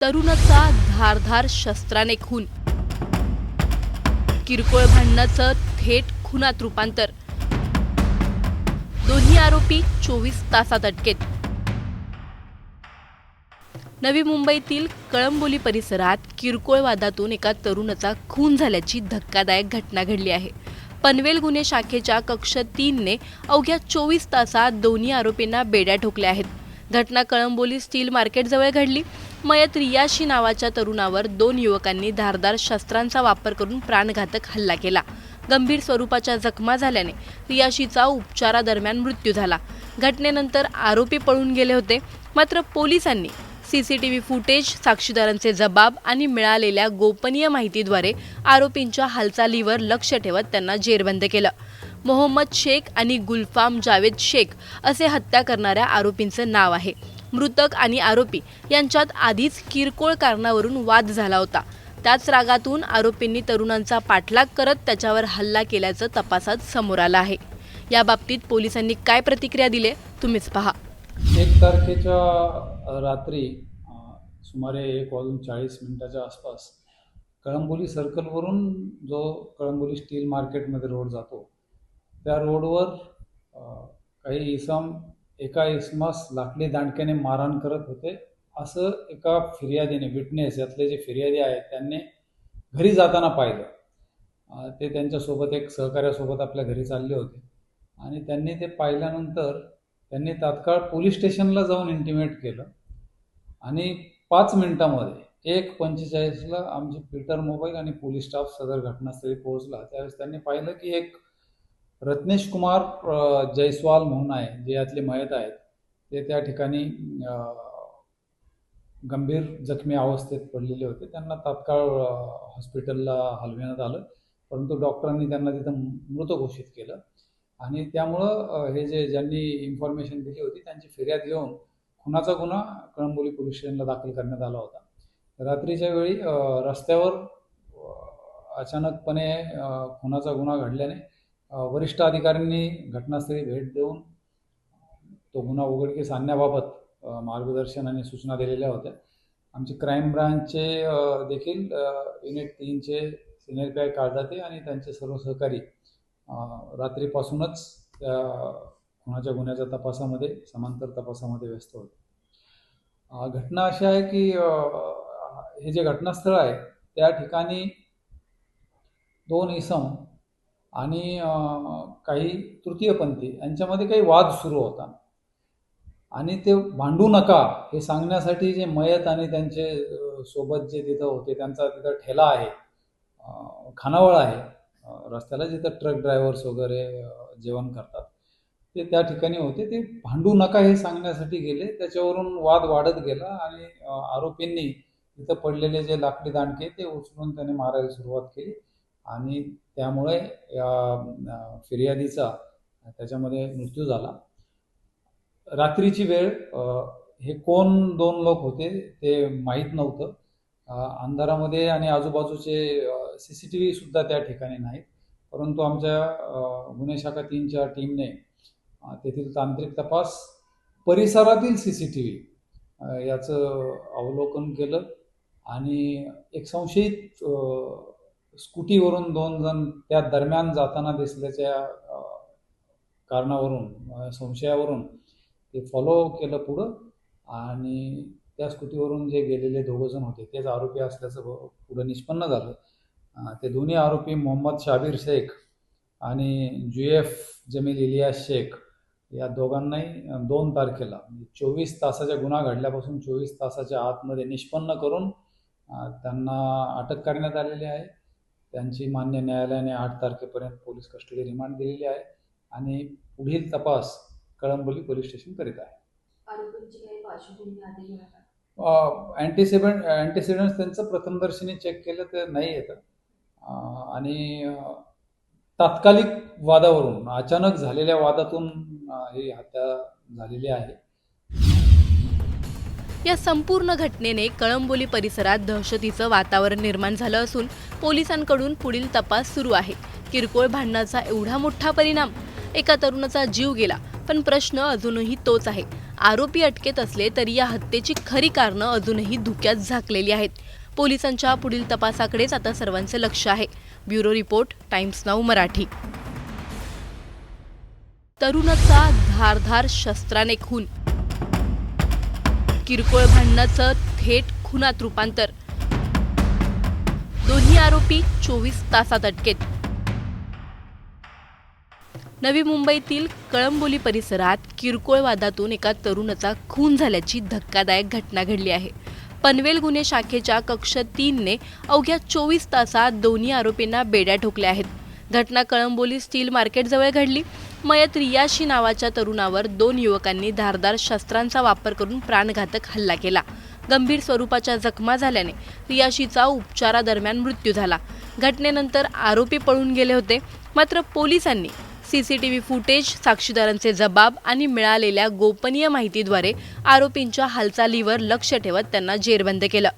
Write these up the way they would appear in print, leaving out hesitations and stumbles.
तरुणाचा धारधार शस्त्राने खून, किरकोळ भांडणाचं थेट खुनात रूपांतर, दोन्ही आरोपी 24 तासात अटकेत. नवी मुंबईतील कळंबोली परिसरात किरकोळ वादातून एका तरुणाचा खून झाल्याची धक्कादायक घटना घडली आहे. पनवेल गुन्हे शाखेच्या कक्ष 3 ने अवघ्या 24 तासात दोन्ही आरोपींना बेड्या ठोकल्या आहेत. घटना कळंबोली स्टील मार्केटजवळ घडली. मयत रियाशी नावाच्या तरुणावर 2 युवकांनी धारदार शस्त्रांचा वापर करून प्राणघातक हल्ला केला. गंभीर स्वरूपाच्या जखमा झाल्याने रियाशीचा उपचारादरम्यान मृत्यू झाला. घटनेनंतर आरोपी पळून गेले होते. मात्र पोलिसांनी सीसीटीव्ही फुटेज, साक्षीदारांचे जबाब आणि मिळालेल्या गोपनीय माहितीद्वारे आरोपींच्या हालचालीवर लक्ष ठेवत त्यांना जेरबंद केलं. मोहम्मद शेख आणि गुलफाम जावेद शेख असे हत्या करणाऱ्या आरोपींचं नाव आहे. मृतक आणि आरोपी यांच्यात आधीच किरकोळ कारणावरून वाद झाला होता. त्याच रागातून आरोपींनी तरुणांचा पाठलाग करत त्याच्यावर हल्ला केल्याचं तपासात समोर आलं आहे. या बाबतीत पोलिसांनी काय प्रतिक्रिया दिली तुम्हीच पहा. 1 तारखेच्या रात्री सुमारे 1:40 आसपास कळंबोली सर्कलवरून जो कळंबोली स्टील मार्केटमध्ये रोड जातो त्या रोडवर काही इसम एका इसमास लाकडी दांडक्याने मारहाण करत होते असं एका फिर्यादीने, विटनेस यातले जे फिर्यादी आहेत त्यांनी घरी जाताना पाहिलं. ते त्यांच्यासोबत एक सहकार्यासोबत आपल्या घरी चालले होते आणि त्यांनी ते पाहिल्यानंतर त्यांनी तात्काळ पोलीस स्टेशनला जाऊन इंटिमेट केलं आणि 5 मिनिटांमध्ये 1:45ला आमचे पीटर मोबाईल आणि पोलीस स्टाफ सदर घटनास्थळी पोहोचला. त्यावेळेस त्यांनी पाहिलं की एक रत्नेश कुमार जयस्वाल म्हणून आहे, जे यातले मयत आहेत, ते त्या ठिकाणी गंभीर जखमी अवस्थेत पडलेले होते. त्यांना तात्काळ हॉस्पिटलला हलविण्यात आलं, परंतु डॉक्टरांनी त्यांना तिथं मृत घोषित केलं. आणि त्यामुळं हे ज्यांनी इन्फॉर्मेशन दिली होती त्यांची फिर्याद घेऊन खुनाचा गुन्हा कळंबोली पोलीस स्टेशनला दाखल करण्यात आला होता. रात्रीच्या वेळी रस्त्यावर अचानकपणे खुनाचा गुन्हा घडल्याने वरिष्ठ अधिकाऱ्यांनी घटनास्थळी भेट देऊन तो गुन्हा उघडकीस आणण्याबाबत मार्गदर्शन आणि सूचना दिलेल्या होत्या. आमचे क्राईम ब्रांचचे देखील युनिट 3चे सिनियर पी.आय. काळजाते आणि त्यांचे सर्व सहकारी रात्रीपासूनच त्या खुनाच्या गुन्ह्याच्या तपासामध्ये, समांतर तपासामध्ये व्यस्त होते. घटना अशी आहे की हे जे घटनास्थळ आहे त्या ठिकाणी 2 इसम आणि काही तृतीयपंथी यांच्यामध्ये काही वाद सुरू होता आणि ते भांडू नका हे सांगण्यासाठी जे मयत आणि त्यांचे सोबत जे तिथं होते, त्यांचा तिथं ठेला आहे, खानावळ आहे रस्त्याला, जिथं ट्रक ड्रायव्हर्स वगैरे जेवण करतात, ते त्या ठिकाणी होते. ते भांडू नका हे सांगण्यासाठी गेले. त्याच्यावरून वाद वाढत गेला आणि आरोपींनी तिथं पडलेले जे लाकडी दांडके ते उचलून त्याने मारायला सुरुवात केली आणि त्यामुळे या फिर्यादीचा त्याच्यामध्ये मृत्यू झाला. रात्रीची वेळ, हे कोण 2 लोक होते ते माहीत नव्हतं. अंधारामध्ये आणि आजूबाजूचे CCTV सुद्धा त्या ठिकाणी नाहीत, परंतु आमच्या गुन्हे शाखा 3च्या टीमने तेथील तांत्रिक तपास, परिसरातील CCTV याचं अवलोकन केलं आणि एक संशयित स्कूटीवरून 2 जण त्या दरम्यान जाताना दिसल्याच्या कारणावरून, संशयावरून ते फॉलो केलं पुढं आणि त्या स्कूटीवरून जे गेलेले 2 जण होते तेच आरोपी असल्याचं पुढं निष्पन्न झालं. ते दोन्ही आरोपी मोहम्मद शाबीर शेख आणि जुएफ जमील इलियास शेख या दोघांनाही 2 तारखेला 24 तासाच्या गुन्हा घडल्यापासून 24 तासाच्या आतमध्ये निष्पन्न करून त्यांना अटक करण्यात आलेली आहे. त्यांची मान्य न्यायालयाने 8 तारखेपर्यंत पोलीस कस्टडी रिमांड दिलेली आहे आणि पुढील तपास कळंबोली पोलीस स्टेशन करीत आहे. अँटीसिडेंट्स त्यांचं प्रथमदर्शनी चेक केलं तर नाही येतं आणि तात्कालिक वादावरून, अचानक झालेल्या वादातून ही हत्या झालेली आहे. या संपूर्ण घटनेने कळंबोली परिसरात दहशतीचं वातावरण निर्माण झालं असून पोलिसांकडून पुढील तपास सुरू आहे. किरकोळ भांडणाचा एवढा मोठा परिणाम, एका तरुणाचा जीव गेला, पण प्रश्न अजूनही तोच आहे. आरोपी अटकेत असले तरी या हत्येची खरी कारणं अजूनही धुक्यात झाकलेली आहेत. पोलिसांच्या पुढील तपासाकडेच आता सर्वांचे लक्ष आहे. Bureau report, times now Marathi. तरुणाचा धारधार शस्त्राने खून, किरकोळ भांडणाचं थेट खुनात रूपांतर, दोन्ही आरोपी 24 तासात अटकेत. नवी मुंबईतील कळंबोली परिसरात किरकोळ वादातून एका तरुणाचा खून झाल्याची धक्कादायक घटना घडली आहे. पनवेल गुन्हे शाखेच्या कक्ष 3 ने अवघ्या 24 तासात दोन्ही आरोपींना बेड्या ठोकल्या आहेत. घटना कळंबोली स्टील मार्केटजवळ घडली. मयत रियाशी नावाच्या तरुणावर 2 युवकांनी धारदार शस्त्रांचा वापर करून प्राणघातक हल्ला केला. गंभीर स्वरूपाच्या जखमा झाल्याने रियाशीचा उपचारादरम्यान मृत्यू झाला. घटनेनंतर आरोपी पळून गेले होते. मात्र पोलिसांनी सीसीटीव्ही फुटेज, साक्षीदारांचे जबाब आणि मिळालेल्या गोपनीय माहितीद्वारे आरोपींच्या हालचालीवर लक्ष ठेवत त्यांना जेरबंद केलं.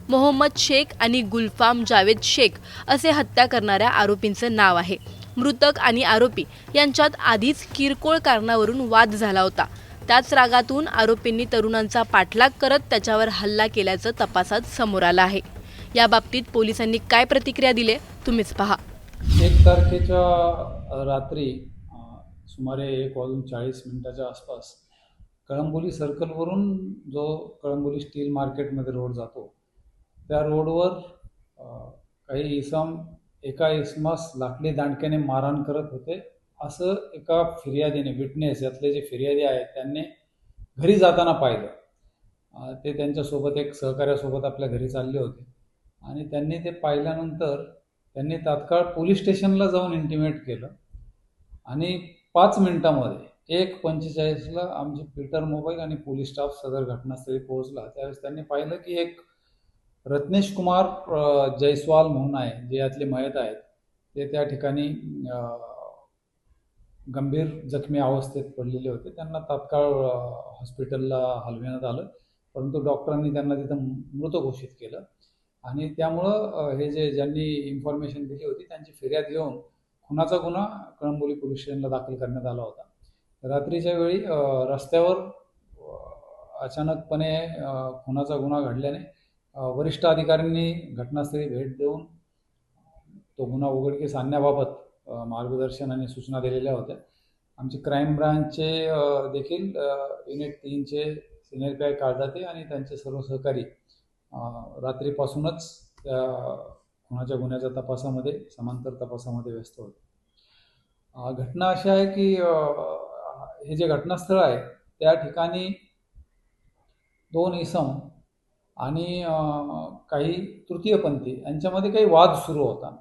मोहम्मद शेख आणि गुलफाम जावेद शेख असे हत्या करणाऱ्या आरोपींचं नाव आहे. मृतक आणि आरोपी यांच्यात आधीच किरकोळ कारणावरून वाद झाला होता. त्याच रागातून आरोपींनी तरुणांचा पाठलाग करत त्याच्यावर हल्ला केल्याचं तपासात समोर आलं आहे. या बाबतीत पोलिसांनी काय प्रतिक्रिया दिली तुम्हीच पहा. 1 तारखेच्या रात्री सुमारे 1:40 आसपास कळंबोली सर्कलवरून जो कळंबोली स्टील मार्केटमध्ये रोड जातो त्या रोडवर काही इसम एका इसमास लाकडी दांडक्याने मारहाण करत होते असं एका फिर्यादीने, विटनेस यातले जे फिर्यादी आहेत त्यांनी घरी जाताना पाहिलं. ते त्यांच्यासोबत एक सहकार्यासोबत आपल्या घरी चालले होते आणि त्यांनी ते पाहिल्यानंतर त्यांनी तात्काळ पोलीस स्टेशनला जाऊन इंटिमेट केलं आणि 5 मिनिटांमध्ये 1:45ला आमचे पीटर मोबाईल आणि पोलीस स्टाफ सदर घटनास्थळी पोहोचला. त्यावेळेस त्यांनी पाहिलं की एक रत्नेश कुमार जयस्वाल म्हणून आहे, जे यातले मयत आहेत, ते त्या ठिकाणी गंभीर जखमी अवस्थेत पडलेले होते. त्यांना तात्काळ हॉस्पिटलला हलविण्यात आलं, परंतु डॉक्टरांनी त्यांना तिथं मृत घोषित केलं. आणि त्यामुळं हे ज्यांनी इन्फॉर्मेशन दिली होती त्यांची फिर्याद घेऊन खुनाचा गुन्हा कळंबोली पोलीस स्टेशनला दाखल करण्यात आला होता. रात्रीच्या वेळी रस्त्यावर अचानकपणे खुनाचा गुन्हा घडल्याने वरिष्ठ अधिकाऱ्यांनी घटनास्थळी भेट देऊन तो गुन्हा उघडकीस आणण्याबाबत मार्गदर्शन आणि सूचना दिलेल्या होत्या. आमचे क्राईम ब्रांचचे देखील युनिट 3चे सिनियर पी.आय. काळजाते आणि त्यांचे सर्व सहकारी रात्रीपासूनच त्या खुनाच्या गुन्ह्याच्या तपासामध्ये, समांतर तपासामध्ये व्यस्त होते. घटना अशी आहे की हे जे घटनास्थळ आहे त्या ठिकाणी 2 इसम आणि काही तृतीयपंथी यांच्यामध्ये काही वाद सुरू होता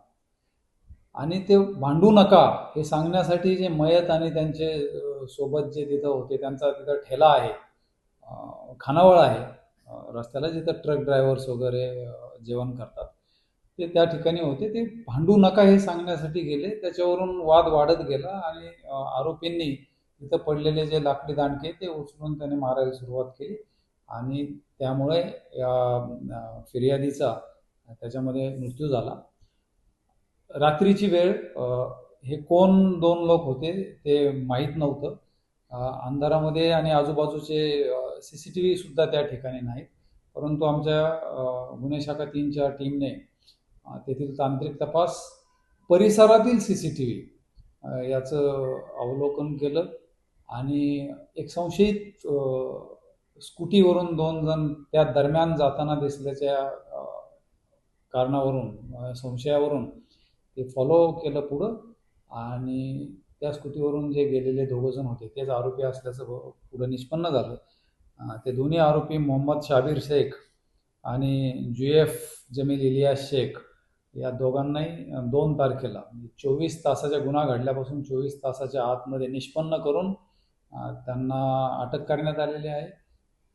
आणि ते भांडू नका हे सांगण्यासाठी जे मयत आणि त्यांचे सोबत जे तिथं होते, त्यांचा तिथं ठेला आहे, खानावळ आहे रस्त्याला, जिथं ट्रक ड्रायव्हर्स वगैरे जेवण करतात, ते त्या ठिकाणी होते. ते भांडू नका हे सांगण्यासाठी गेले. त्याच्यावरून वाद वाढत गेला आणि आरोपींनी तिथं पडलेले जे लाकडी दांडके ते उचलून त्याने मारायला सुरुवात केली आणि त्यामुळे या फिर्यादीचा त्याच्यामध्ये मृत्यू झाला. रात्रीची वेळ, हे कोण 2 लोक होते ते माहीत नव्हतं. अंधारामध्ये आणि आजूबाजूचे CCTV सुद्धा त्या ठिकाणी नाहीत, परंतु आमच्या गुन्हे शाखा 3च्या टीमने तेथील तांत्रिक तपास, परिसरातील CCTV याचं अवलोकन केलं आणि एक संशयित स्कूटीवरून 2 जण त्या दरम्यान जाताना दिसल्याच्या कारणावरून, संशयावरून ते फॉलो केलं पुढं आणि त्या स्कूटीवरून जे गेलेले 2 जण होते तेच आरोपी असल्याचं पुढं निष्पन्न झालं. ते दोन्ही आरोपी मोहम्मद शाबीर शेख आणि जुएफ जमील इलियास शेख या दोघांनाही 2 तारखेला 24 तासाच्या गुन्हा घडल्यापासून 24 तासाच्या आतमध्ये निष्पन्न करून त्यांना अटक करण्यात आलेली आहे.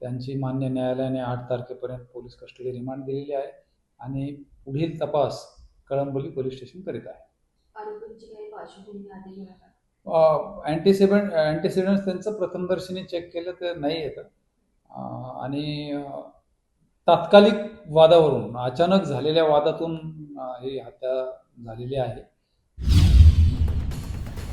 त्यांची मान्य न्यायालयाने 8 तारखेपर्यंत पोलीस कस्टडी रिमांड दिलेली आहे आणि पुढील तपास कळंबोली पोलीस स्टेशन करीत आहे. अँटीसिडेंट्स त्यांचं प्रथमदर्शनी चेक केलं तर नाही येतं आणि तात्कालिक वादावरून, अचानक झालेल्या वादातून ही हत्या झालेली आहे.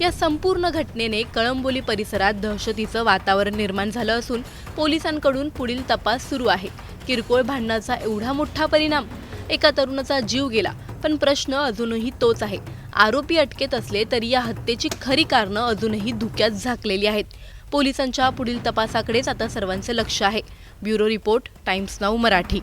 या संपूर्ण घटनेने कळंबोली परिसरात दहशतीचं वातावरण निर्माण झालं असून पोलिसांकडून पुढील तपास सुरू आहे. किरकोळ भांडणाचा एवढा मोठा परिणाम, एका तरुणाचा जीव गेला, पण प्रश्न अजूनही तोच आहे. आरोपी अटकेत असले तरी या हत्येची खरी कारणं अजूनही धुक्यात झाकलेली आहेत. पोलिसांच्या पुढील तपासाकडेच आता सर्वांचे लक्ष आहे. Bureau report, times now Marathi.